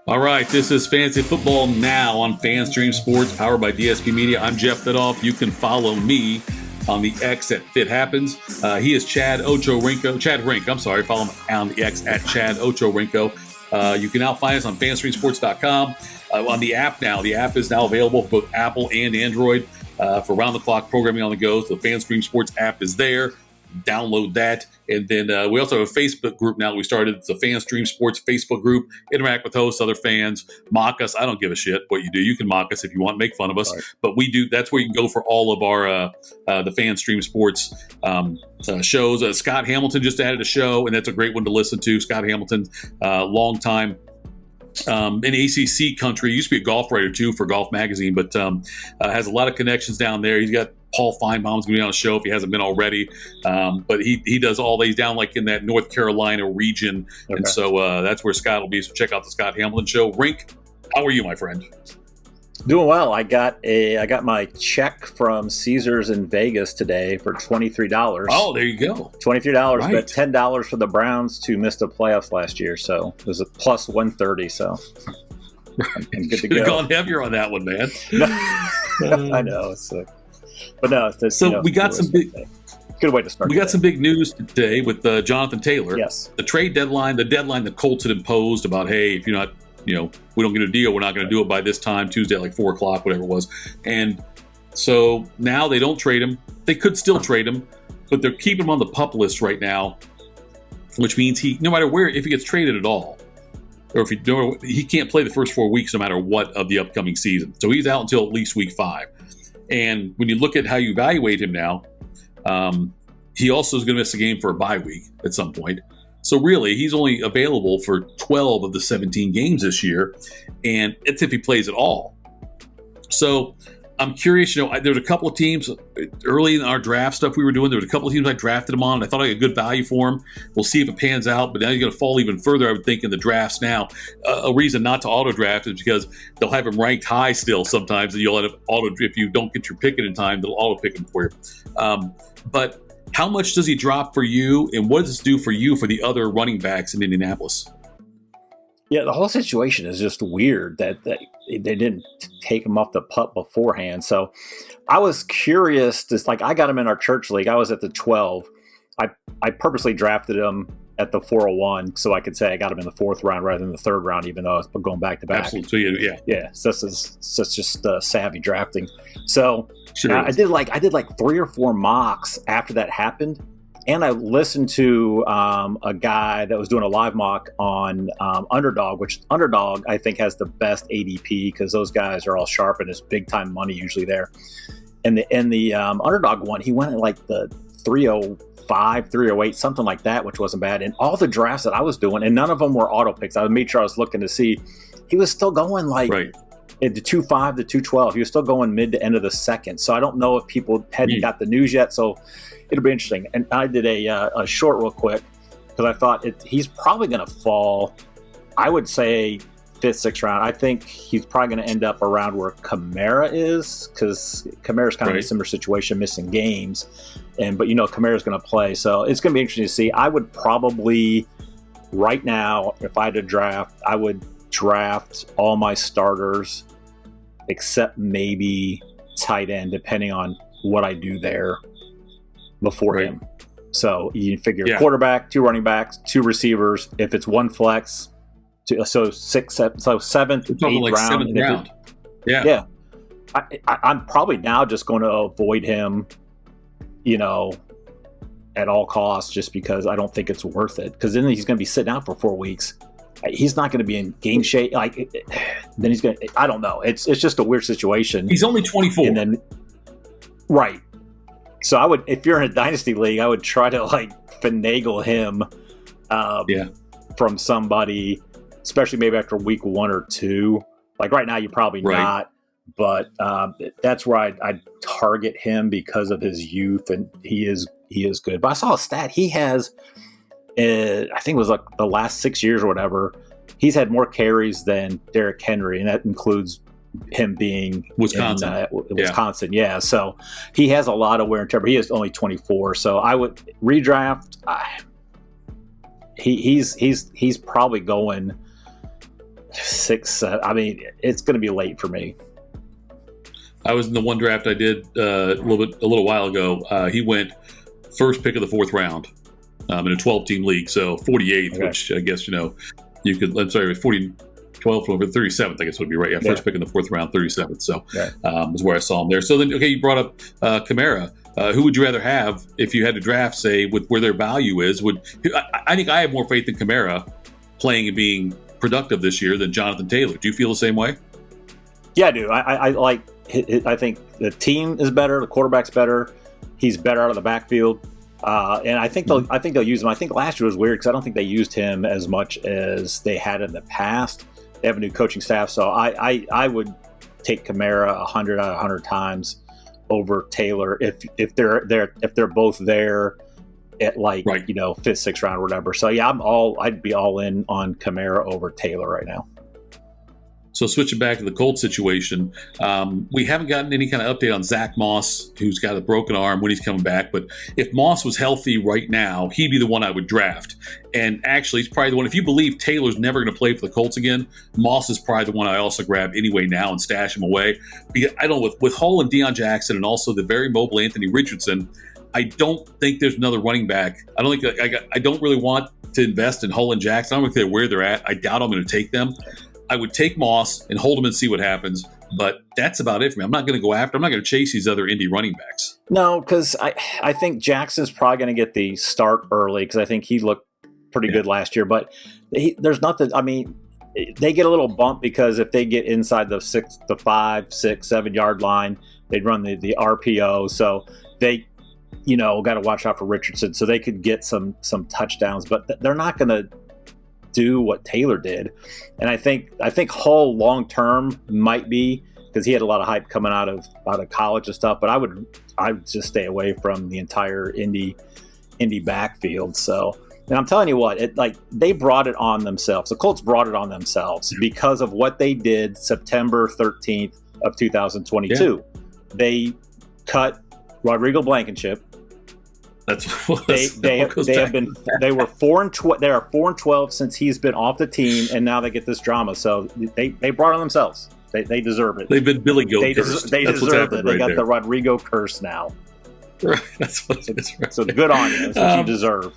All right, this is Fantasy Football Now on FanStream Sports, powered by DSP Media. I'm Jeff Fidoff. You can follow me on the X at Fit Happens. He is Chad Rink. I'm sorry. Follow him on the X at Chad Ochorinco. You can now find us on FanStreamSports.com. On the app now. The app is now available for both Apple and Android for round-the-clock programming on the go. So the FanStream Sports app is there. Download that. And then we also have a Facebook group now that we started. It's a FanStream Sports Facebook group. Interact with hosts, other fans, mock us. I don't give a shit what you do. You can mock us if you want, make fun of us. Right. But we do. That's where you can go for all of our the FanStream Sports shows. Scott Hamilton just added a show, and that's a great one to listen to. Scott Hamilton, long time in ACC country. He used to be a golf writer too for Golf Magazine, but has a lot of connections down there. He's got Paul Feinbaum's going to be on the show if he hasn't been already. But he does all these down like in that North Carolina region. Okay. And so that's where Scott will be. So check out the Scott Hamilton show. Rink, how are you, my friend? Doing well. I got my check from Caesars in Vegas today for $23. Oh, there you go. $23, right. But $10 for the Browns to miss the playoffs last year. So it was a plus 130. So I'm good to go. Gone heavier on that one, man. I know. It's but no. So we got some big. Good way to start. We got some big news today with Jonathan Taylor. Yes. The trade deadline, the Colts had imposed about, hey, if you're not, we don't get a deal, we're not going to do it by this time, Tuesday at like 4 o'clock, whatever it was. And so now they don't trade him. They could still trade him, but they're keeping him on the PUP list right now, which means no matter where, if he gets traded at all, or he can't play the first 4 weeks no matter what of the upcoming season. So he's out until at least week 5. And when you look at how you evaluate him now, he also is going to miss a game for a bye week at some point. So really, he's only available for 12 of the 17 games this year, and it's if he plays at all. So I'm curious, there's a couple of teams early in our draft stuff we were doing. There was a couple of teams I drafted him on, and I thought I got a good value for him. We'll see if it pans out, but now he's going to fall even further, I would think, in the drafts now. A reason not to auto-draft is because they'll have him ranked high still sometimes, and you'll have if you don't get your pick in time, they'll auto-pick him for you. But how much does he drop for you, and what does this do for you for the other running backs in Indianapolis? Yeah, the whole situation is just weird that they didn't take him off the PUP beforehand. So I was curious. I got him in our church league. I was at the 12. I purposely drafted him at the 401 so I could say I got him in the 4th round rather than the 3rd round, even though I was going back to back. Absolutely, yeah. Yeah, so that's just savvy drafting. So sure I did like 3 or 4 mocks after that happened. And I listened to a guy that was doing a live mock on Underdog, which Underdog I think has the best ADP because those guys are all sharp and it's big time money usually there. And the Underdog one, he went at like the 305, 308, something like that, which wasn't bad. And all the drafts that I was doing, and none of them were auto picks. I made sure I was looking to see. He was still going like at the 2.5 to 212. He was still going mid to end of the 2nd. So I don't know if people hadn't got the news yet. So it'll be interesting. And I did a short real quick because I thought he's probably going to fall, I would say, 5th, 6th round. I think he's probably going to end up around where Kamara is because Kamara's kind of in a similar situation, missing games. But Kamara's going to play. So it's going to be interesting to see. I would probably, right now, if I had to draft, I would draft all my starters except maybe tight end, depending on what I do there before him. So you figure quarterback, 2 running backs, 2 receivers. If it's 1 flex, so 7th, 8th like round. 7th round. Yeah. I'm probably now just going to avoid him, at all costs, just because I don't think it's worth it. Because then he's going to be sitting out for 4 weeks. He's not going to be in game shape. Then he's going to. I don't know. It's just a weird situation. He's only 24. And then, right. So I would, if you're in a dynasty league, I would try to finagle him from somebody, especially maybe after week 1 or 2. Like right now, you're probably not, but that's where I'd target him because of his youth, and he is good. But I saw a stat. He has, I think it was like the last 6 years or whatever, he's had more carries than Derrick Henry, and that includes him being Wisconsin. Wisconsin. Yeah. So he has a lot of wear and tear, but he is only 24. So I would redraft. He's probably going 6. I mean, it's going to be late for me. I was in the one draft I did a little while ago. He went first pick of the 4th round in a 12-team league, so 48th, okay. Which I guess you could. I'm sorry, 12 over 37th. I guess would be right. Yeah, first pick in the 4th round, 37th. So is where I saw him there. So then, okay, you brought up Kamara. Who would you rather have if you had to draft, say, with where their value is? I think I have more faith in Kamara playing and being productive this year than Jonathan Taylor. Do you feel the same way? Yeah, I do. I think the team is better. The quarterback's better. He's better out of the backfield, and I think they'll use him. I think last year was weird because I don't think they used him as much as they had in the past. They have a new coaching staff, so I would take Kamara 100 out of 100 times over Taylor if they're both there at 5th, 6th round or whatever. So yeah, I'd be all in on Kamara over Taylor right now. So switching back to the Colts situation, we haven't gotten any kind of update on Zach Moss, who's got a broken arm, when he's coming back. But if Moss was healthy right now, he'd be the one I would draft. And actually, he's probably the one, if you believe Taylor's never going to play for the Colts again, Moss is probably the one I also grab anyway now and stash him away. Because I don't know, with Hull and Deion Jackson and also the very mobile Anthony Richardson, I don't think there's another running back. I don't really want to invest in Hull and Jackson. I don't think they're where they're at. I doubt I'm going to take them. I would take Moss and hold him and see what happens, but that's about it for me. I'm not going to go after. I'm not going to chase these other indie running backs. No, because I think Jackson's probably going to get the start early because I think he looked pretty good last year. But there's nothing. I mean, they get a little bump because if they get inside the 5, 6, 7 yard line, they'd run the RPO. So they, got to watch out for Richardson. So they could get some touchdowns, but they're not going to do what Taylor did. And I think Hull long term might be, because he had a lot of hype coming out of college and stuff, but I would just stay away from the entire indie backfield. So, and I'm telling you what, they brought it on themselves. The Colts brought it on themselves because of what they did September 13th of 2022. Yeah. They cut Rodrigo Blankenship. They were 4-12. They are 4-12 since he's been off the team, and now they get this drama. So they brought it on themselves. They deserve it. They've been Billy Goat cursed. They deserve it. They got the Rodrigo curse now. Right. That's what it is. Right. So good on you. That's what you deserve.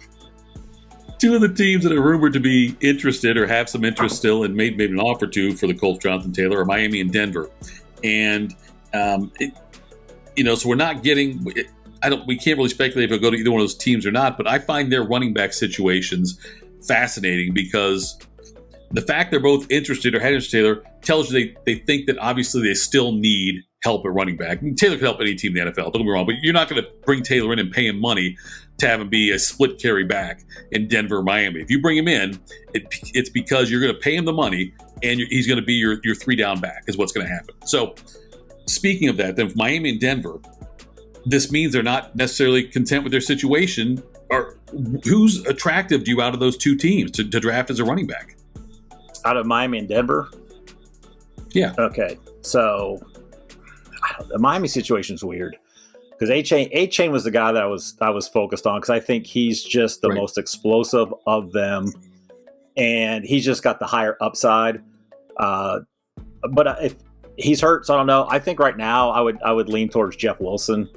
Two of the teams that are rumored to be interested or have some interest still and made an offer to for the Colts, Jonathan Taylor, are Miami and Denver. And so we're not getting. We can't really speculate if it'll go to either one of those teams or not, but I find their running back situations fascinating because the fact they're both interested or had interest in Taylor tells you they think that obviously they still need help at running back. I mean, Taylor could help any team in the NFL, don't get me wrong, but you're not going to bring Taylor in and pay him money to have him be a split carry back in Denver or Miami. If you bring him in, it's because you're going to pay him the money and he's going to be your 3-down back is what's going to happen. So speaking of that, then Miami and Denver, this means they're not necessarily content with their situation. Or who's attractive to you out of those two teams to draft as a running back? Out of Miami and Denver? Yeah. Okay. So the Miami situation is weird because A-Chain was the guy that I was focused on because I think he's just the most explosive of them, and he's just got the higher upside. But if he's hurt, so I don't know. I think right now I would lean towards Jeff Wilson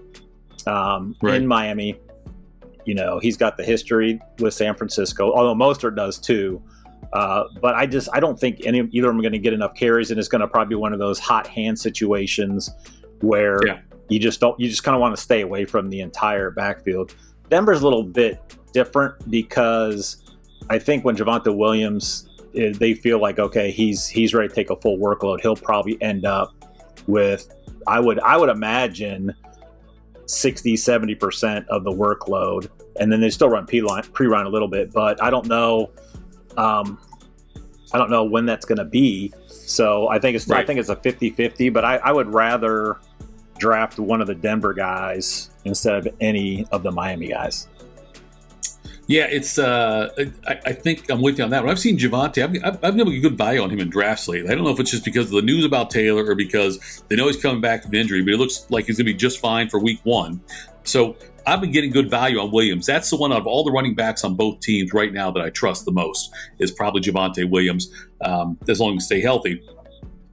in Miami. He's got the history with San Francisco, although Mostert does too. But I don't think either of them are going to get enough carries, and it's going to probably be one of those hot hand situations where you just kind of want to stay away from the entire backfield. Denver's a little bit different because I think when Javonte Williams, they feel like, okay, he's ready to take a full workload, he'll probably end up with, I would imagine 60-70% of the workload, and then they still run pre-run a little bit, but I don't know when that's going to be. So I think it's a 50-50, but I would rather draft one of the Denver guys instead of any of the Miami guys. Yeah, it's. I think I'm with you on that one. I've seen Javonte. I've never a good value on him in drafts lately. I don't know if it's just because of the news about Taylor or because they know he's coming back from injury, but it looks like he's going to be just fine for week 1. So I've been getting good value on Williams. That's the one out of all the running backs on both teams right now that I trust the most is probably Javonte Williams, as long as they stay healthy.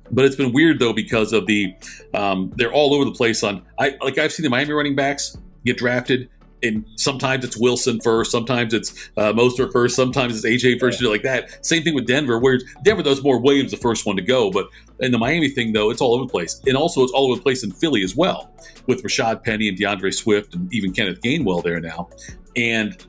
But it's been weird though because of they're all over the place. I've seen the Miami running backs get drafted, and sometimes it's Wilson first, sometimes it's Mostert first, sometimes it's AJ first, like that. Same thing with Denver, where Denver does more Williams the first one to go. But in the Miami thing though, it's all over the place, and also it's all over the place in Philly as well, with Rashad Penny and DeAndre Swift and even Kenneth Gainwell there now. And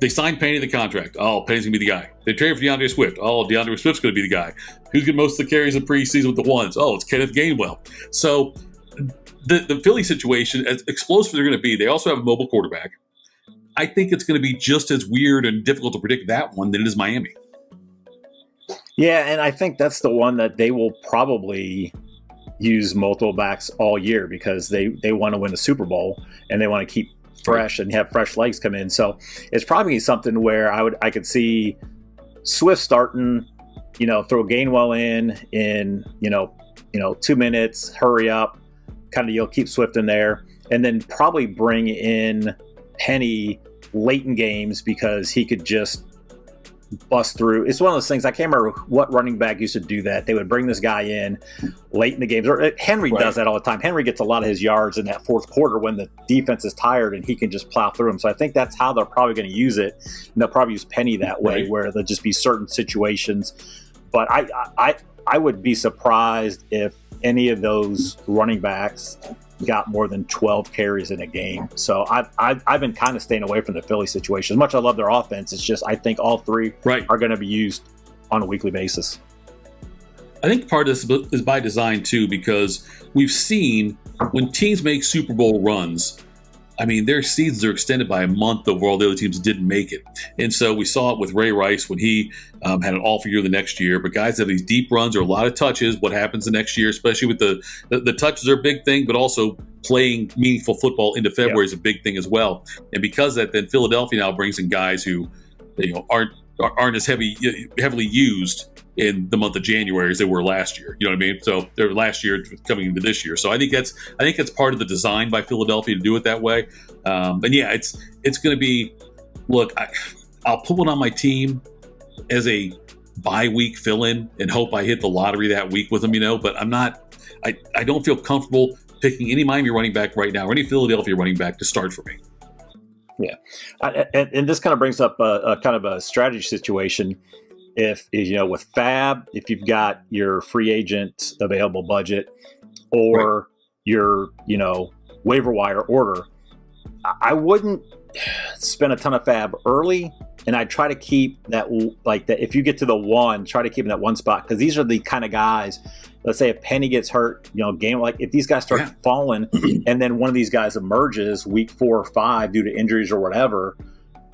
they signed Penny to the contract. Oh, Penny's going to be the guy. They traded for DeAndre Swift. Oh, DeAndre Swift's going to be the guy. Who's getting most of the carries in preseason with the ones? Oh, it's Kenneth Gainwell. So the Philly situation, as explosive they're going to be, they also have a mobile quarterback. I think it's going to be just as weird and difficult to predict that one than it is Miami. Yeah, and I think that's the one that they will probably use multiple backs all year because they want to win the Super Bowl and they want to keep fresh and have fresh legs come in. So it's probably something where I could see Swift starting, throw Gainwell in 2 minutes, hurry up, kind of keep Swift in there, and then probably bring in Penny late in games because he could just bust through. It's one of those things. I can't remember what running back used to do that. They would bring this guy in late in the games. Or Henry does that all the time. Henry gets a lot of his yards in that fourth quarter when the defense is tired and he can just plow through them. So I think that's how they're probably going to use it. And they'll probably use Penny that way, where there'll just be certain situations. But I would be surprised if any of those running backs got more than 12 carries in a game. So I've been kind of staying away from the Philly situation. As much as I love their offense, it's just I think all three are going to be used on a weekly basis. I think part of this is by design too, because we've seen when teams make Super Bowl runs, I mean, their seasons are extended by a month over all the other teams didn't make it. And so we saw it with Ray Rice when he had an awful year the next year. But guys have these deep runs or a lot of touches. What happens the next year, especially with the touches are a big thing, but also playing meaningful football into February is a big thing as well. And because of that, then Philadelphia now brings in guys who aren't as heavily used in the month of January as they were last year. You know what I mean? So they're last year coming into this year. So I think that's part of the design by Philadelphia to do it that way. And yeah, it's going to be. Look, I'll put one on my team as a bye week fill-in and hope I hit the lottery that week with them. But I'm not. I don't feel comfortable picking any Miami running back right now or any Philadelphia running back to start for me. Yeah, and this kind of brings up a kind of a strategy situation. If with Fab, if you've got your free agent available budget or your waiver wire order, I wouldn't spend a ton of Fab early, and I'd try to keep that that. If you get to the one, try to keep in that one spot because these are the kind of guys. Let's say if Penny gets hurt, if these guys start falling, and then one of these guys emerges week 4 or 5 due to injuries or whatever.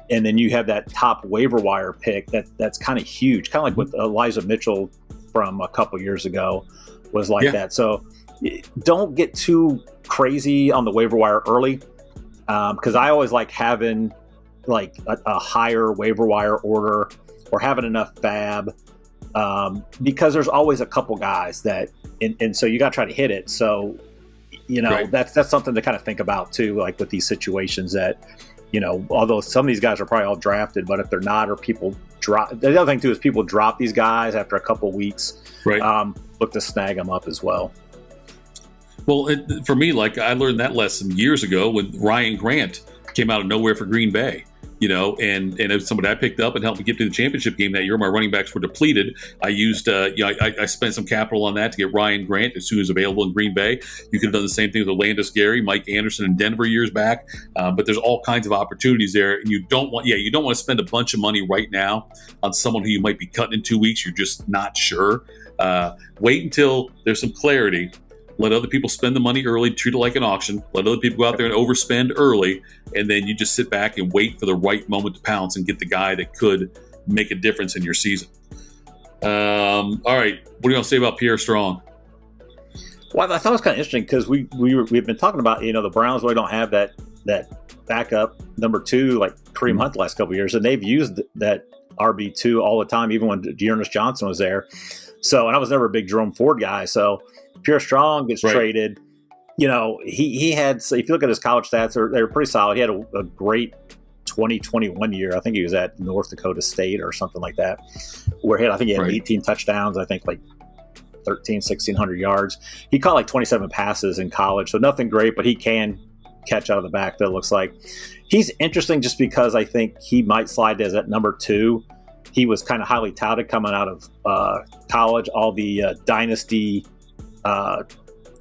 And then you have that top waiver wire pick that's kind of huge, kind of like with Elijah Mitchell from a couple years ago was like that. So don't get too crazy on the waiver wire early because I always like having like a higher waiver wire order or having enough Fab because there's always a couple guys that and so you got to try to hit it. So that's something to kind of think about too, like with these situations that. Although some of these guys are probably all drafted, but if they're not, or people drop. The other thing too is people drop these guys after a couple weeks. Look to snag them up as well. Well, for me, I learned that lesson years ago when Ryan Grant came out of nowhere for Green Bay. And it was somebody I picked up and helped me get to the championship game that year. My running backs were depleted. I used, I spent some capital on that to get Ryan Grant as soon as available in Green Bay. You could have done the same thing with Landis Gary, Mike Anderson in Denver years back. But there's all kinds of opportunities there. And you don't want to spend a bunch of money right now on someone who you might be cutting in 2 weeks. You're just not sure. Wait until there's some clarity. Let other people spend the money early, treat it like an auction. Let other people go out there and overspend early, and then you just sit back and wait for the right moment to pounce and get the guy that could make a difference in your season. All right, what are you going to say about Pierre Strong? Well, I thought it was kind of interesting because we've been talking about the Browns really don't have that backup number 2 like Kareem Hunt the last couple of years, and they've used that RB2 all the time, even when Dearness Johnson was there. So, and I was never a big Jerome Ford guy, so. Pierre Strong gets traded. he had, so if you look at his college stats, they're pretty solid. He had a great 2021 year. I think he was at North Dakota State or something like that, where I think he had 18 touchdowns, I think like 1,600 yards. He caught like 27 passes in college, so nothing great, but he can catch out of the backfield, looks like. He's interesting just because I think he might slide as at number 2. He was kind of highly touted coming out of college. All the dynasty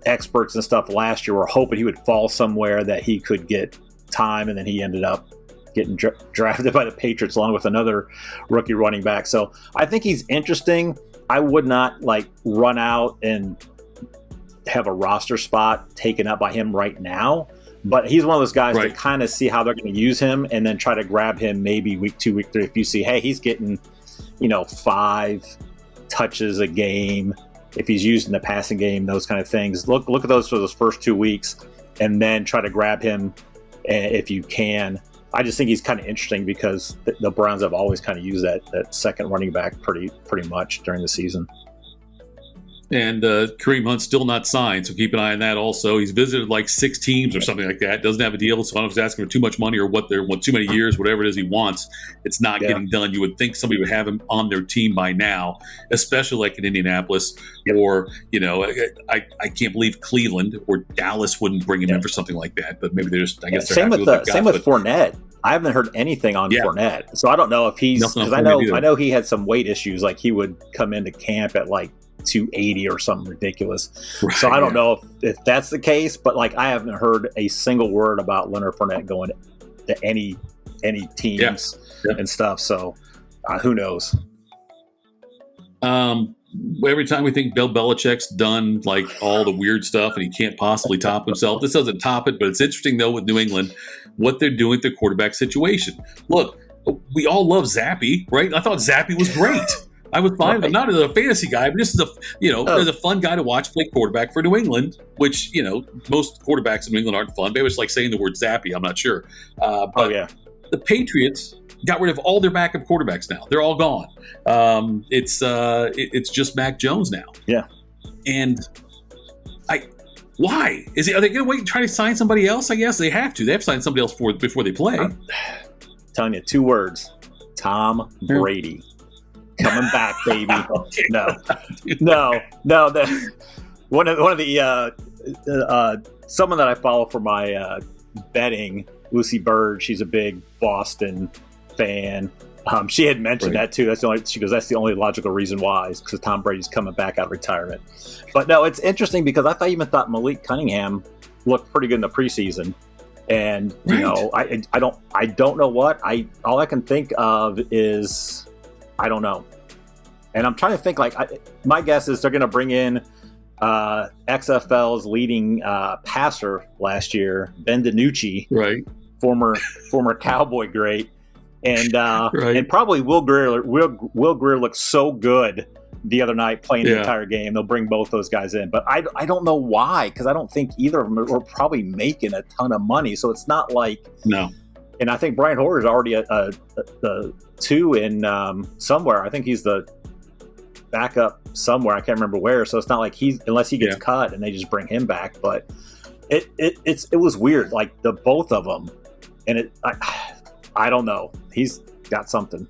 experts and stuff last year were hoping he would fall somewhere that he could get time, and then he ended up getting drafted by the Patriots along with another rookie running back. So I think he's interesting. I would not run out and have a roster spot taken up by him right now, but he's one of those guys to kind of see how they're going to use him and then try to grab him maybe week 2, week 3. If you see, hey, he's getting, 5 touches a game, if he's used in the passing game, those kind of things, look at those for those first 2 weeks and then try to grab him if you can. I just think he's kind of interesting because the Browns have always kind of used that second running back pretty much during the season. And Kareem Hunt's still not signed, so keep an eye on that also. He's visited like 6 teams or something like that. Doesn't have a deal, so I don't know if he's asking for too much money or what too many years, whatever it is he wants. It's not getting done. You would think somebody would have him on their team by now, especially like in Indianapolis or, I can't believe Cleveland or Dallas wouldn't bring him in for something like that. But maybe they're just, I guess they're same happy with same with Fournette. I haven't heard anything on Fournette, so I don't know if he's, because I know he had some weight issues. Like he would come into camp at like 280 or something ridiculous. So I don't know if that's the case, but I haven't heard a single word about Leonard Fournette going to any teams and stuff. So who knows? Every time we think Bill Belichick's done all the weird stuff and he can't possibly top himself, this doesn't top it, but it's interesting though with New England, what they're doing with their quarterback situation. Look, we all love Zappy, right? I thought Zappy was great. I was fine. I'm not a fantasy guy, but this is there's a fun guy to watch play quarterback for New England, which, most quarterbacks in New England aren't fun. Maybe it's like saying the word Zappy. I'm not sure. But the Patriots got rid of all their backup quarterbacks now. They're all gone. It's just Mac Jones now. Yeah. And why? Are they going to wait and try to sign somebody else? I guess they have to. They have to sign somebody else before they play. I'm telling you, 2 words. Tom Brady. Coming back, baby. No. One of the someone that I follow for my betting, Lucy Bird. She's a big Boston fan. She had mentioned that too. She goes, that's the only logical reason why, is because Tom Brady's coming back out of retirement. But no, it's interesting because I thought Malik Cunningham looked pretty good in the preseason. And I don't know what all I can think of is I don't know. And I'm trying to think, my guess is they're going to bring in XFL's leading passer last year, Ben DiNucci, former Cowboy great, and probably Will Greer. Will Greer looked so good the other night playing the entire game. They'll bring both those guys in, but I don't know why, because I don't think either of them are probably making a ton of money. So it's not no. And I think Brian Hoyer is already a 2 in somewhere. I think he's the backup somewhere. I can't remember where. So it's not like unless he gets cut and they just bring him back. But it was weird, the both of them, and I don't know. He's got something.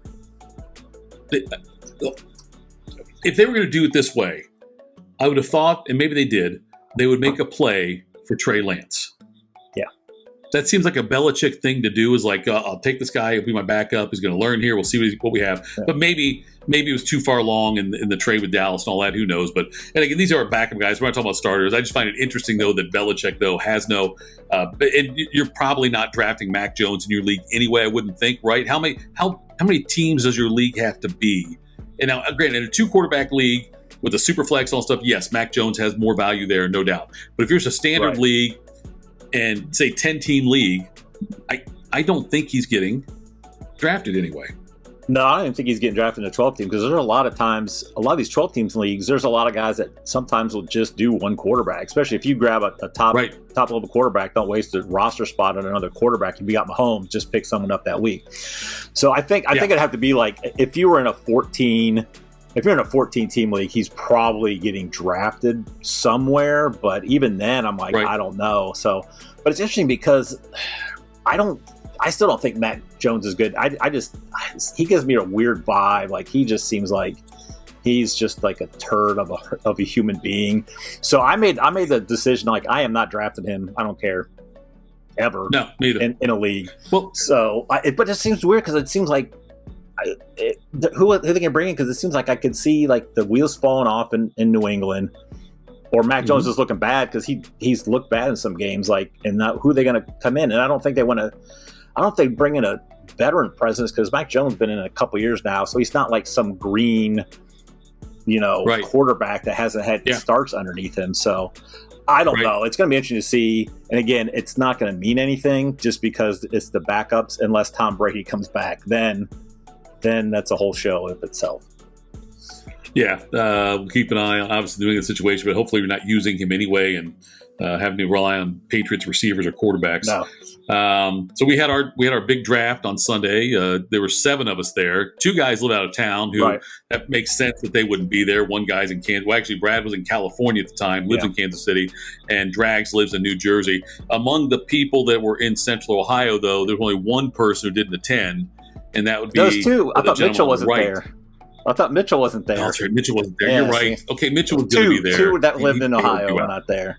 If they were going to do it this way, I would have thought, and maybe they did, they would make a play for Trey Lance. Yeah. That seems like a Belichick thing to do, is I'll take this guy, he'll be my backup, he's going to learn here, we'll see what we have. Yeah. But maybe it was too far along in the trade with Dallas and all that, who knows. But, and again, these are our backup guys. We're not talking about starters. I just find it interesting, though, that Belichick, though, has no and you're probably not drafting Mac Jones in your league anyway, I wouldn't think, right? How many teams does your league have to be? And now, granted, in a 2-quarterback league with a super flex and all stuff, yes, Mac Jones has more value there, no doubt. But if you're just a standard league and, say, 10-team league, I don't think he's getting drafted anyway. No, I don't even think he's getting drafted in a 12 team, because there's a lot of these 12 teams leagues, there's a lot of guys that sometimes will just do one quarterback, especially if you grab a top level quarterback. Don't waste a roster spot on another quarterback. If you got Mahomes, just pick someone up that week. So I think it'd have to be if you were in a 14 if you're in a 14-team league, he's probably getting drafted somewhere. But even then, I'm like, I don't know. So, but it's interesting because I still don't think Mac Jones is good. He gives me a weird vibe. Like, he just seems like he's just like a turd of a human being. So I made the decision, like, I am not drafting him. I don't care ever. No, neither. In a league. Well, so, but it seems weird because it seems like who they can bring in, because it seems like I could see like the wheels falling off in New England, or Mac Jones is looking bad because he's looked bad in some games. Like, and not, who are they going to come in? And I don't think they want to. I don't know if they bring in a veteran presence, because Mac Jones has been in a couple years now, so he's not like some green, quarterback that hasn't had starts underneath him. So I don't know. It's going to be interesting to see. And again, it's not going to mean anything just because it's the backups, unless Tom Brady comes back. Then that's a whole show of itself. Yeah, we'll keep an eye on obviously doing the situation, but hopefully we're not using him anyway and having to rely on Patriots receivers or quarterbacks. No. So we had our big draft on Sunday. There were 7 of us there. 2 guys live out of town who that makes sense that they wouldn't be there. One guy's in Kansas. Well, actually, Brad was in California at the time, lives in Kansas City, and Drags lives in New Jersey. Among the people that were in Central Ohio, though, there's only one person who didn't attend, and that would be those 2. I thought Mitchell wasn't there. I thought Mitchell wasn't there. Oh, sorry, Mitchell wasn't there. You're right. Okay, Mitchell was going to be there. 2 that lived in Ohio were not there.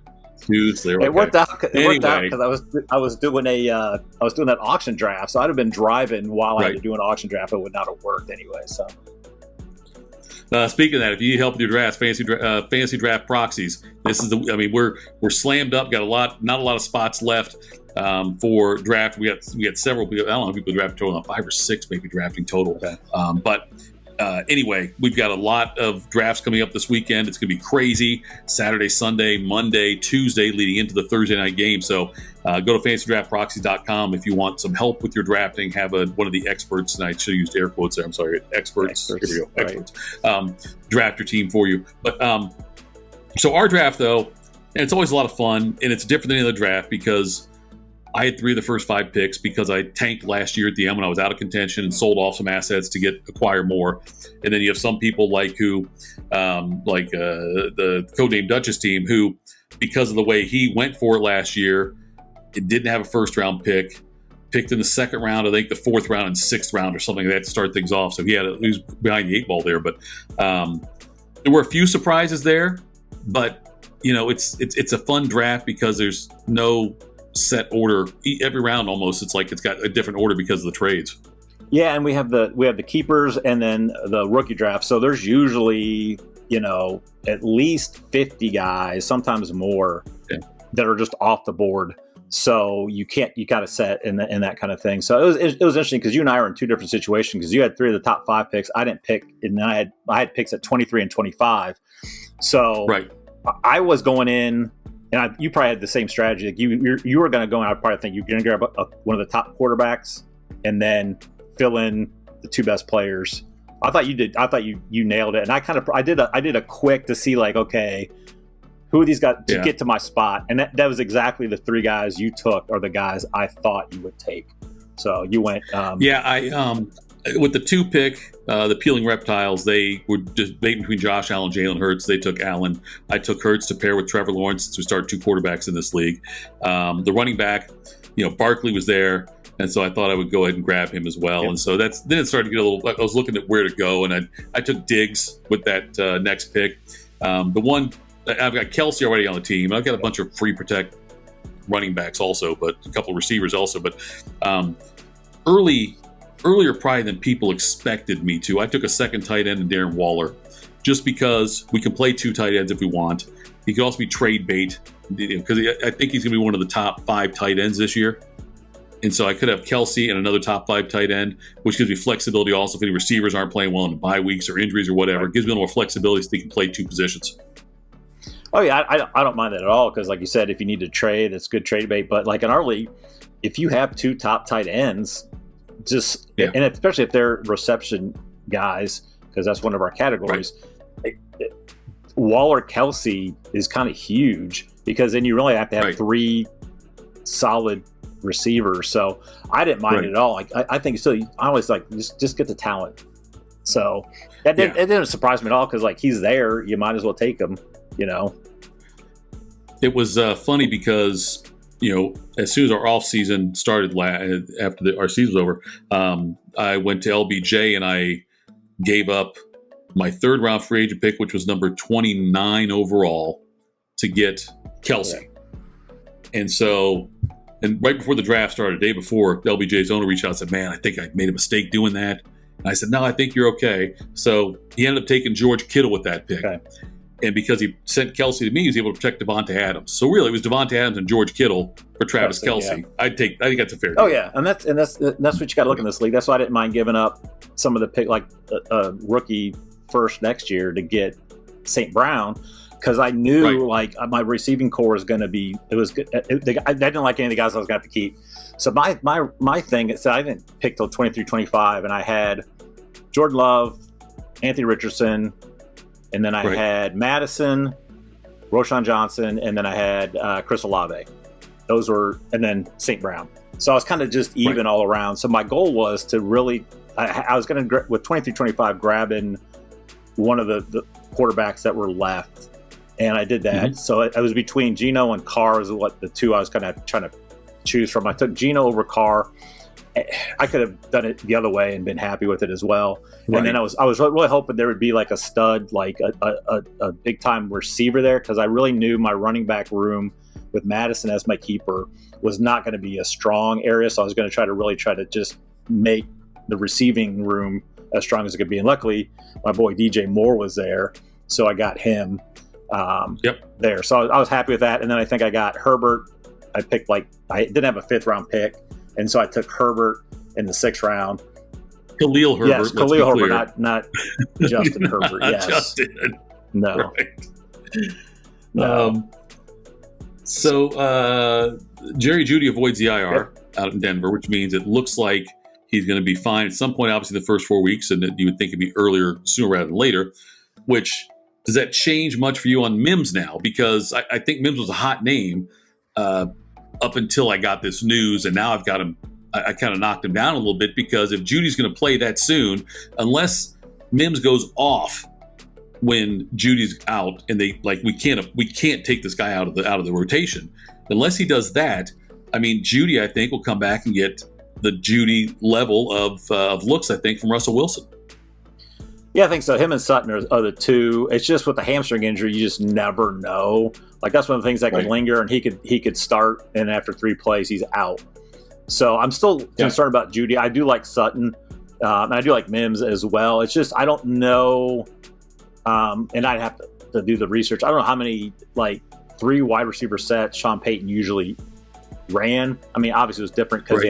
It worked out because I was doing that auction draft, so I'd have been driving while I was doing an auction draft. It would not have worked anyway. So, speaking of that, if you need help with your drafts, Fantasy Draft Proxies. This is we're slammed up. Got not a lot of spots left for draft. We got several people. I don't know how people draft total, 5 or 6 maybe drafting total. Okay. But anyway, we've got a lot of drafts coming up this weekend. It's going to be crazy. Saturday, Sunday, Monday, Tuesday, leading into the Thursday night game. So go to fantasydraftproxies.com if you want some help with your drafting. Have one of the experts, and I should have used air quotes there. I'm sorry, experts. Here we go, experts. Draft your team for you. But so our draft, though, and it's always a lot of fun, and it's different than any other draft because I had 3 of the first 5 picks because I tanked last year at the end when I was out of contention and sold off some assets to acquire more. And then you have some people like the codename Duchess team, who, because of the way he went for it last year, it didn't have a first round picked in the second round, I think the 4th round and 6th round or something like that to start things off. So he was behind the 8 ball there. But there were a few surprises there, but it's a fun draft because there's no set order every round. Almost it's like it's got a different order because of the trades. Yeah, and we have the keepers and then the rookie draft. So there's usually at least 50 guys, sometimes more, that are just off the board. So you got to set in that kind of thing. So it was interesting because you and I are in 2 different situations, because you had 3 of the top 5 picks. I didn't pick, and then I had picks at 23 and 25. So I was going in. And you probably had the same strategy. Like you were going to go, and I probably think you're going to grab one of the top quarterbacks and then fill in the 2 best players. I thought you did. I thought you nailed it. And I did a quick to see, like, okay, who are these guys to get to my spot? And that was exactly the 3 guys you took are the guys I thought you would take. So you went. With the 2 pick, the Peeling Reptiles, they were just debating between Josh Allen and Jalen Hurts. They took Allen. I took Hurts to pair with Trevor Lawrence since we started 2 quarterbacks in this league. The running back, Barkley was there, and so I thought I would go ahead and grab him as well. And so then it started to get a little. I was looking at where to go, and I took Diggs with that next pick. I've got Kelsey already on the team. I've got a bunch of free protect running backs also, but a couple of receivers also. But earlier probably than people expected me to, I took a second tight end in Darren Waller, just because we can play 2 tight ends if we want. He could also be trade bait, because I think he's going to be one of the top 5 tight ends this year. And so I could have Kelsey and another top 5 tight end, which gives me flexibility also if any receivers aren't playing well in the bye weeks or injuries or whatever. It gives me a little more flexibility so they can play 2 positions. Oh, yeah, I don't mind that at all, because like you said, if you need to trade, it's good trade bait. But like in our league, if you have 2 top tight ends, and especially if they're reception guys, because that's one of our categories, Waller Kelsey is kind of huge, because then you really have to have 3 solid receivers. So I didn't mind it at all. Like I think so. I always like just get the talent. So it didn't surprise me at all because like he's there, you might as well take him. It was funny because as soon as our off season started after our season was over, I went to LBJ and I gave up my third round free agent pick, which was number 29 overall, to get Kelsey. And so, and right before the draft started, the day before, LBJ's owner reached out and said, "Man, I think I made a mistake doing that." And I said, "No, I think you're okay." So he ended up taking George Kittle with that pick. Okay. And because he sent Kelsey to me, he was able to protect Devontae Adams. So really, it was Devontae Adams and George Kittle for Travis Kelsey. Yeah. I think that's a fair deal. Oh yeah, and that's what you got to look in this league. That's why I didn't mind giving up some of the pick, like a rookie first next year to get St. Brown, because I knew like my receiving core was going to be. It was good. I didn't like any of the guys I was going to have to keep. So my thing is I didn't pick till 23-25, and I had Jordan Love, Anthony Richardson. And then I had Madison, Roshan Johnson, and then I had Chris Olave. Those were, and then St. Brown. So I was kind of just even all around. So my goal was to really, I was going to, with 23-25, grabbing one of the quarterbacks that were left. And I did that. Mm-hmm. So it was between Geno and Carr is what the two I was kind of trying to choose from. I took Geno over Carr. I could have done it the other way and been happy with it as well. Right. And then I was really hoping there would be like a stud, like a big time receiver there, because I really knew my running back room with Madison as my keeper was not going to be a strong area. So I was going to try to just make the receiving room as strong as it could be. And luckily, my boy DJ Moore was there, so I got him there. So I was happy with that. And then I think I got Herbert. I picked I didn't have a 5th round pick. And so I took Herbert in the 6th round. Khalil Herbert. Yes, Khalil Herbert, not Justin Herbert. Yes. Justin. No. Right. No. So Jerry Jeudy avoids the IR out in Denver, which means it looks like he's going to be fine at some point, obviously the first 4 weeks, and you would think it'd be earlier, sooner rather than later. Which, does that change much for you on Mims now? Because I think Mims was a hot name up until I got this news, and now I've got him. I kind of knocked him down a little bit, because if Judy's going to play that soon, unless Mims goes off when Judy's out, and we can't take this guy out of the rotation unless he does that. I mean, Judy, I think, will come back and get the Judy level of looks, I think, from Russell Wilson. Yeah, I think so. Him and Sutton are the two. It's just with the hamstring injury, you just never know. Like, that's one of the things that could linger, and he could start, and after 3 plays, he's out. So I'm still concerned about Judy. I do like Sutton, and I do like Mims as well. It's just I don't know, and I'd have to do the research. I don't know how many 3 wide receiver sets Sean Payton usually ran. I mean, obviously it was different because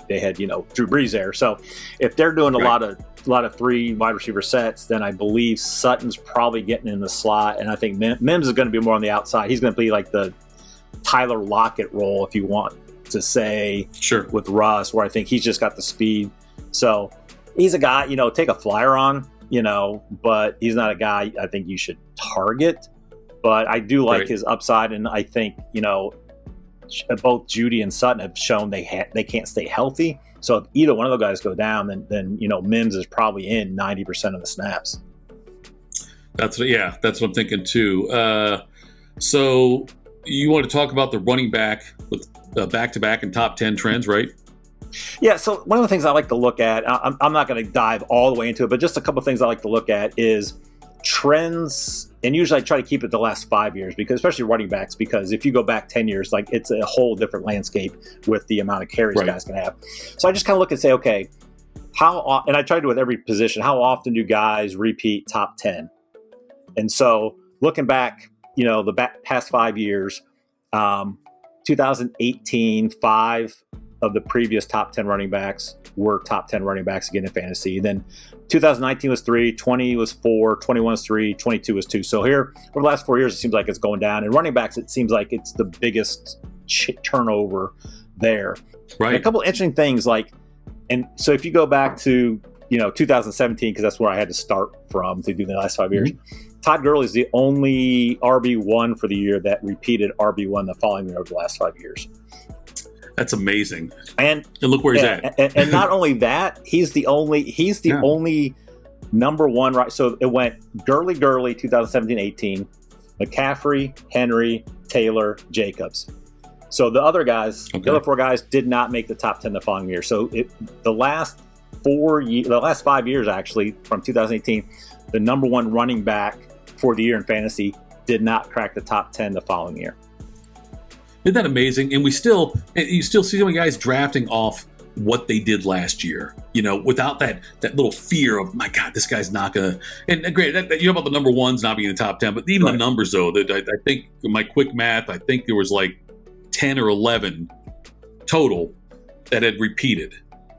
they had Drew Brees there. So if they're doing a lot of 3 wide receiver sets, then I believe Sutton's probably getting in the slot, and I think Mims is going to be more on the outside. He's going to be like the Tyler Lockett role, if you want to say, with Russ, where I think he's just got the speed. So he's a guy, take a flyer on, but he's not a guy I think you should target. But I do like his upside, and I think both Judy and Sutton have shown they can't stay healthy. So if either one of those guys go down, then Mims is probably in 90% of the snaps. That's what I'm thinking too. So you want to talk about the running back with back-to-back and top 10 trends, right? Yeah. So one of the things I like to look at, I'm not going to dive all the way into it, but just a couple of things I like to look at is trends. And usually I try to keep it the last 5 years, because especially running backs, because if you go back 10 years, it's a whole different landscape with the amount of carries guys can have. So I just kind of look and say, okay, and I try to do it with every position, how often do guys repeat top 10? And so looking back, past 5 years, 2018, 5 of the previous top 10 running backs were top 10 running backs again in fantasy. Then 2019 was 3, 20 was 4, 21 was 3, 22 was 2. So here, over the last 4 years, it seems like it's going down. And running backs, it seems like it's the biggest turnover there. Right. And a couple of interesting things, and so if you go back to 2017, because that's where I had to start from to do the last 5 years. Mm-hmm. Todd Gurley is the only RB1 for the year that repeated RB1 the following year over the last 5 years. That's amazing. And look where he's at. And not only that, he's the only number one, right? So it went Gurley, 2017-18, McCaffrey, Henry, Taylor, Jacobs. So the other guys, the other four guys, did not make the top 10 the following year. So the last 5 years, actually, from 2018, the number one running back for the year in fantasy did not crack the top 10 the following year. Isn't that amazing? And you still see some guys drafting off what they did last year, without that little fear of, my God, this guy's not going to. And great, about the number ones not being in the top 10, but even the numbers, though, that I think my quick math, I think there was like 10 or 11 total that had repeated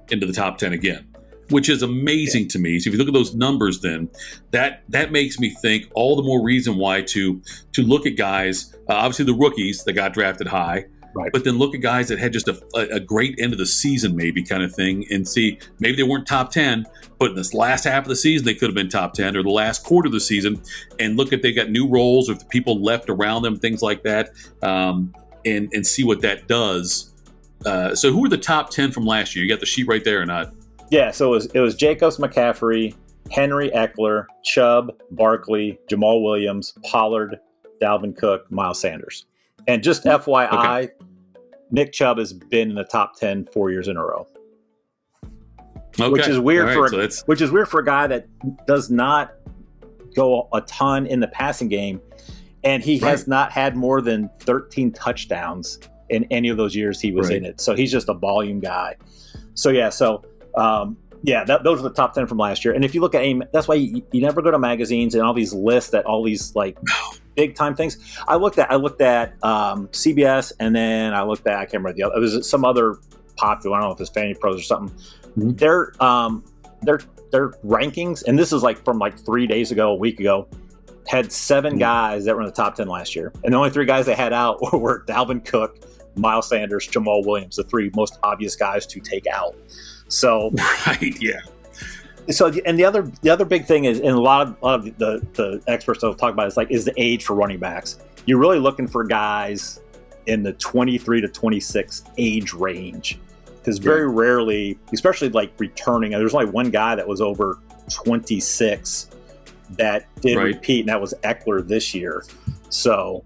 into the top 10 again, which is amazing to me. So if you look at those numbers, then that makes me think all the more reason why to look at guys, obviously the rookies that got drafted high, right, but then look at guys that had just a great end of the season, maybe kind of thing, and see maybe they weren't top 10, but in this last half of the season they could have been top 10, or the last quarter of the season, and look if they got new roles or if the people left around them, things like that, and see what that does. So who were the top 10 from last year? You got the sheet right there or not? Yeah, so it was Jacobs, McCaffrey, Henry, Eckler, Chubb, Barkley, Jamal Williams, Pollard, Dalvin Cook, Miles Sanders. And just FYI, Nick Chubb has been in the top 10 4 years in a row. Okay. Which is weird which is weird for a guy that does not go a ton in the passing game, and he has not had more than 13 touchdowns in any of those years he was in it. So he's just a volume guy. So those are the top 10 from last year. And if you look at that's why you never go to magazines and all these lists that all these like big time things. I looked at CBS, and then I looked at, I can't remember the other. It was some other popular. I don't know if it's Fantasy Pros or something. Mm-hmm. Their rankings, and this is like from like 3 days ago, a week ago, had 7 guys that were in the top 10 last year, and the only 3 guys they had out were Dalvin Cook, Miles Sanders, Jamal Williams, the 3 most obvious guys to take out. So So, and the other big thing is, and a lot of the experts will talk about is the age for running backs. You're really looking for guys in the 23 to 26 age range, because very rarely, especially like returning, there's only one guy that was over 26 that did repeat, and that was Eckler this year. So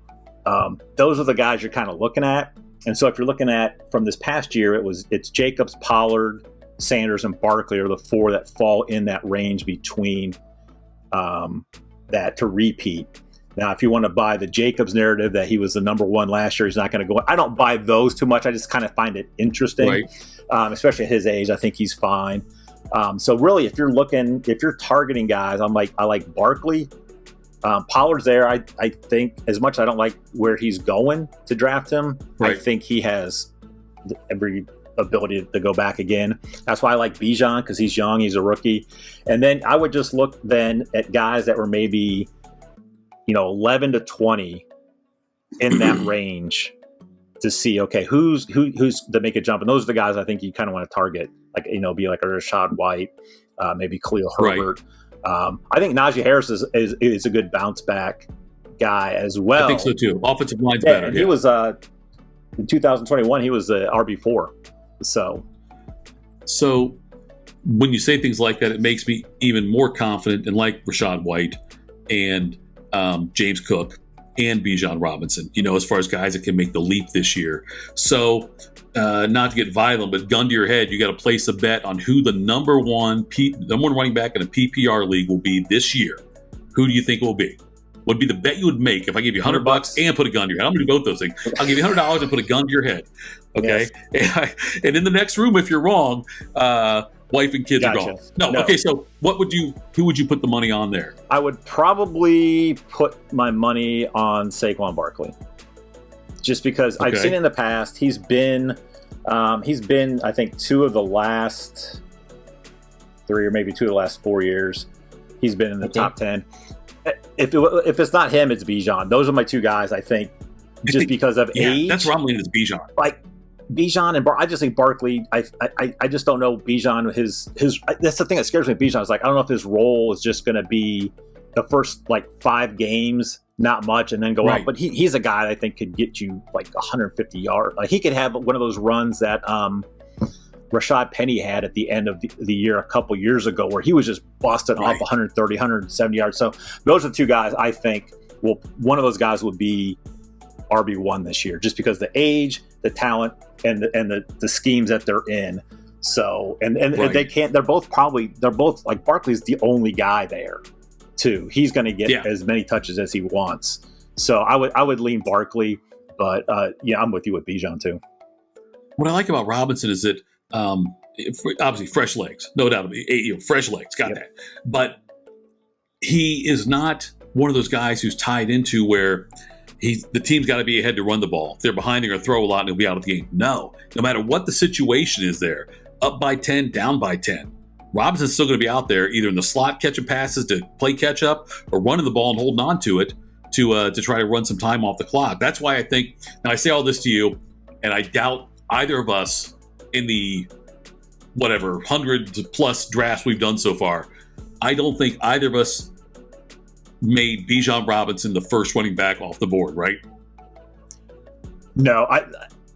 those are the guys you're kind of looking at. And so if you're looking at from this past year, it's Jacobs, Pollard, Sanders, and Barkley are the 4 that fall in that range between that to repeat. Now, if you want to buy the Jacobs narrative that he was the number 1 last year, he's not going to go. I don't buy those too much. I just kind of find it interesting, especially at his age. I think he's fine. So really, if you're targeting guys, I like Barkley. Pollard's there. I think, as much as I don't like where he's going to draft him, I think he has every ability to go back again. That's why I like Bijan, because he's young, he's a rookie. And then I would just look then at guys that were maybe 11 to 20 in that range to see, okay, who's to make a jump. And those are the guys I think you kind of want to target, like, be like a Rashad White, maybe Khalil Herbert. I think Najee Harris is a good bounce back guy as well. I think so too. Offensive line's better. And he was in 2021, he was RB4. So when you say things like that, it makes me even more confident in like Rashad White and James Cook and Bijan Robinson, as far as guys that can make the leap this year. So not to get violent, but gun to your head, you got to place a bet on who the number one running back in a PPR league will be this year. Who do you think it will be? Would be the bet you would make if I gave you $100 and put a gun to your head? I'm going to do both those things. I'll give you $100 and put a gun to your head. Okay. Yes. And in the next room, if you're wrong, wife and kids are gone. No. Okay. So who would you put the money on there? I would probably put my money on Saquon Barkley, just because I've seen in the past, he's been, I think 2 of the last 3 or maybe 2 of the last 4 years, he's been in the top 10. If it's not him, it's Bijan. Those are my 2 guys, I think, because of age. That's where I'm leaning, is Bijan. Like Bijan and I just think Barkley. I just don't know Bijan. His that's the thing that scares me. Bijan is like, I don't know if his role is just going to be the first 5 games, not much, and then go out. But he's a guy that I think could get you 150 yards. Like he could have one of those runs that Rashad Penny had at the end of the year a couple years ago, where he was just busting off 130, 170 yards. So those are two guys I think one of those guys would be RB1 this year, just because the age, the talent, and the schemes that they're in. So and they can't. They're both like Barkley's the only guy there, too. He's going to get as many touches as he wants. So I would lean Barkley, but I'm with you with Bijan too. What I like about Robinson is that obviously fresh legs, no doubt. Fresh legs, got that. But he is not one of those guys who's tied into where the team's got to be ahead to run the ball. If they're behind, they're going to throw a lot and he'll be out of the game. No matter what the situation is there, up by 10, down by 10, Robinson's still going to be out there either in the slot catching passes to play catch up or running the ball and holding on to it to try to run some time off the clock. That's why I think, now I say all this to you, and I doubt either of us in the 100 plus drafts we've done so far, I don't think either of us made Bijan Robinson the first running back off the board, right? No,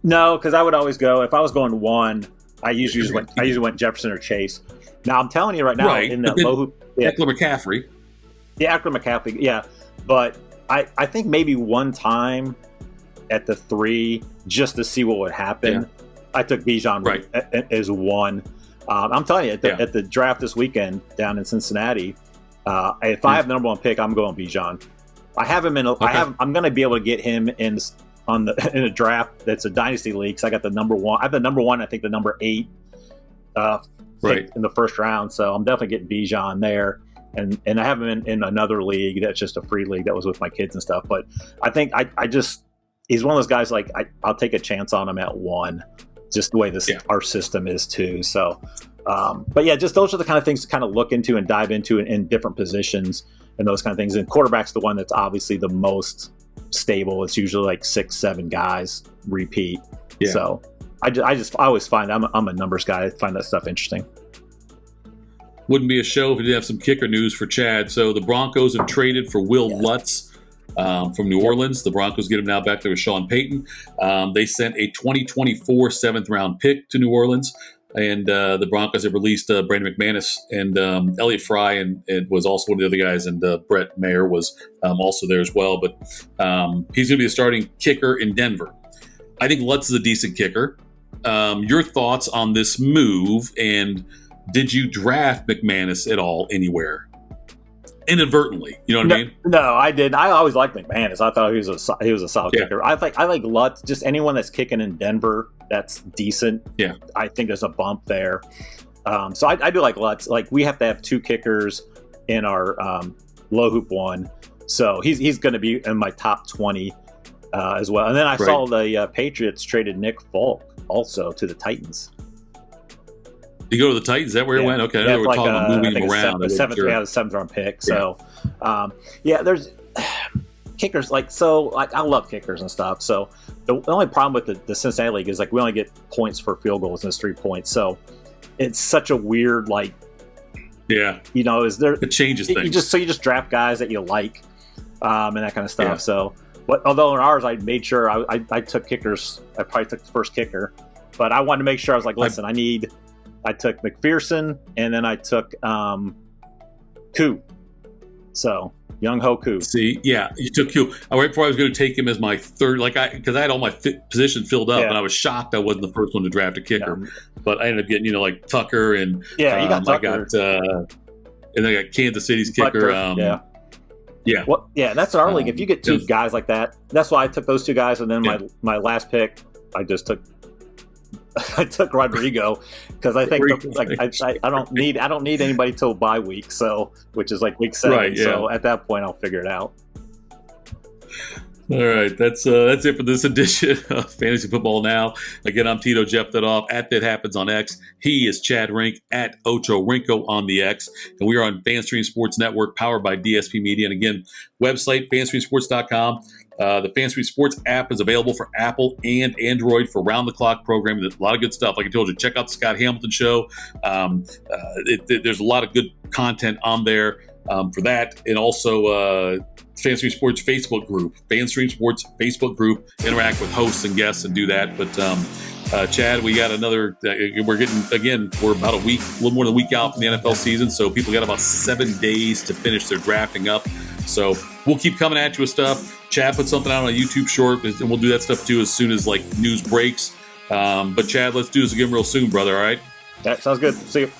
because I would always go, if I was going one, I usually went Jefferson or Chase. Now I'm telling you right now, in the low hoop, Eckler McCaffrey. Yeah, Eckler McCaffrey, yeah. But I think maybe one time at the 3, just to see what would happen, I took Bijan as one. I'm telling you, at the draft this weekend down in Cincinnati, if I have the number 1 pick, I'm going Bijan. I have him in. I'm going to be able to get him in a draft that's a dynasty league. Cause I got the number 1. I have the number 1. I think the number 8 in the first round. So I'm definitely getting Bijan there. And I have him in another league that's just a free league that was with my kids and stuff. But I think he's one of those guys like I'll take a chance on him at 1, just the way our system is too. So. But yeah, just those are the kind of things to kind of look into and dive into in different positions and those kind of things. And quarterback's the one that's obviously the most stable. It's usually like 6-7 guys repeat. Yeah. So I always find I'm a numbers guy. I find that stuff interesting. Wouldn't be a show if we didn't have some kicker news for Chad. So the Broncos have traded for Will Lutz from New Orleans. The Broncos get him now back there with Sean Payton. They sent a 2024 7th-round pick to New Orleans. And the Broncos have released Brandon McManus and Elliott Fry, and it was also one of the other guys, and Brett Mayer was also there as well. But he's going to be the starting kicker in Denver. I think Lutz is a decent kicker. Your thoughts on this move, and did you draft McManus at all anywhere? Inadvertently, you know what I mean? No, I didn't. I always liked McManus. I thought he was a solid kicker. I like Lutz. Just anyone that's kicking in Denver that's decent. Yeah, I think there's a bump there. So I do like Lutz. Like we have to have 2 kickers in our low hoop one, so he's going to be in my top 20 as well. And then I saw the Patriots traded Nick Folk also to the Titans. You go to the Titans? Is that where it went? Okay, I know we're talking about moving him around. The 7th-round pick. So, there's kickers. I love kickers and stuff. So the only problem with the Cincinnati League is we only get points for field goals and it's 3 points. So it's such a weird is there? It changes things. You just draft guys that you like, and that kind of stuff. Yeah. So, although in ours I made sure I took kickers. I probably took the first kicker, but I wanted to make sure I was like, listen, I took McPherson, and then I took Koo. So, Young Ho Koo. See, yeah, you took Koo. Right before I was going to take him as my third, because I had all my position filled up, and I was shocked I wasn't the first one to draft a kicker. Yeah. But I ended up getting, Tucker, and you got Tucker. And I got Kansas City's kicker. Yeah. Well, that's in our league. If you get 2 guys like that, that's why I took those 2 guys, and then my last pick, I took Rodrigo because I think I don't need anybody till bye week, so which is week 7. Right, yeah. So at that point, I'll figure it out. All right, that's it for this edition of Fantasy Football Now. Again, I'm Tito Jeff that off at That Happens on X. He is Chad Rink at Ocho Rinco on the X, and we are on FanStream Sports Network, powered by DSP Media. And again, website fanstreamsports.com. The FanStream Sports app is available for Apple and Android for round-the-clock programming. There's a lot of good stuff. Like I told you, check out the Scott Hamilton Show. There's a lot of good content on there for that. And also FanStream Sports Facebook group. FanStream Sports Facebook group. Interact with hosts and guests and do that. But Chad, we got another. We're about a little more than a week out from the NFL season, so people got about 7 days to finish their drafting up. So we'll keep coming at you with stuff. Chad put something out on a YouTube short, and we'll do that stuff too as soon as news breaks. But Chad, let's do this again real soon, brother. All right. That sounds good. See you.